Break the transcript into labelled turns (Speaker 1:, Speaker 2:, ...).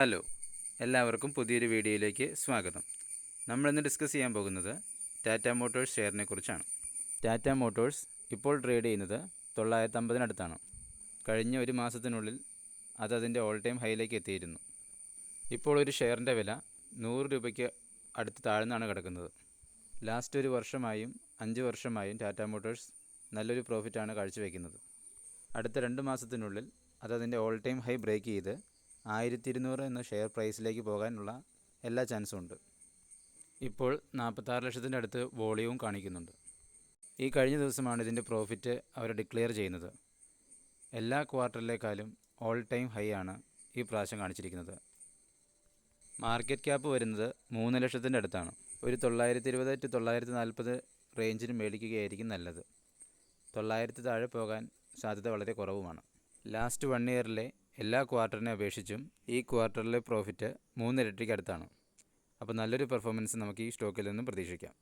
Speaker 1: Hello, എല്ലാവർക്കും പുതിയൊരു വീഡിയോയിലേക്ക് സ്വാഗതം. നമ്മളിന്ന് ഡിസ്കസ് ചെയ്യാൻ പോകുന്നത് ടാറ്റ മോട്ടോഴ്സ് ഷെയറിനെ കുറിച്ചാണ്. ടാറ്റ മോട്ടോഴ്സ് ഇപ്പോൾ ട്രേഡ് ചെയ്യുന്നത് 950 കഴിഞ്ഞ ഒരു മാസത്തിനുള്ളിൽ അത് അതിൻ്റെ ഓൾ ടൈം ഹൈയിലേക്ക് എത്തിയിരുന്നു. ഇപ്പോൾ ഒരു ഷെയറിൻ്റെ വില 100 രൂപയ്ക്ക് അടുത്ത് താഴ്ന്നാണ് കിടക്കുന്നത്. ലാസ്റ്റ് ഒരു വർഷമായും 5 വർഷമായും ടാറ്റ മോട്ടോഴ്സ് നല്ലൊരു പ്രോഫിറ്റാണ് കാഴ്ചവെക്കുന്നത്. അടുത്ത 2 മാസത്തിനുള്ളിൽ അത് അതിൻ്റെ ഓൾ ടൈം ഹൈ ബ്രേക്ക് ചെയ്ത് 1200 എന്ന ഷെയർ പ്രൈസിലേക്ക് പോകാനുള്ള എല്ലാ ചാൻസും ഉണ്ട്. ഇപ്പോൾ 46 ലക്ഷത്തിൻ്റെ അടുത്ത് വോളിയവും കാണിക്കുന്നുണ്ട്. ഈ കഴിഞ്ഞ ദിവസമാണ് ഇതിൻ്റെ പ്രോഫിറ്റ് അവർ ഡിക്ലെയർ ചെയ്യുന്നത്. എല്ലാ ക്വാർട്ടറിലേക്കാളും ഓൾ ടൈം ഹൈ ആണ് ഈ പ്രാവശ്യം കാണിച്ചിരിക്കുന്നത്. മാർക്കറ്റ് ക്യാപ്പ് വരുന്നത് 3 ലക്ഷത്തിൻ്റെ അടുത്താണ്. ഒരു 920 to 940 റേഞ്ചിന് മേടിക്കുകയായിരിക്കും നല്ലത്. 900 താഴെ പോകാൻ സാധ്യത വളരെ കുറവുമാണ്. ലാസ്റ്റ് 1 ഇയറിലെ എല്ലാ ക്വാർട്ടറിനെ അപേക്ഷിച്ചും ഈ ക്വാർട്ടറിലെ പ്രോഫിറ്റ് 3 ഇരട്ടിക്ക് അടുത്താണ്. അപ്പോൾ നല്ലൊരു പെർഫോമൻസ് നമുക്ക് ഈ സ്റ്റോക്കിൽ നിന്നും പ്രതീക്ഷിക്കാം.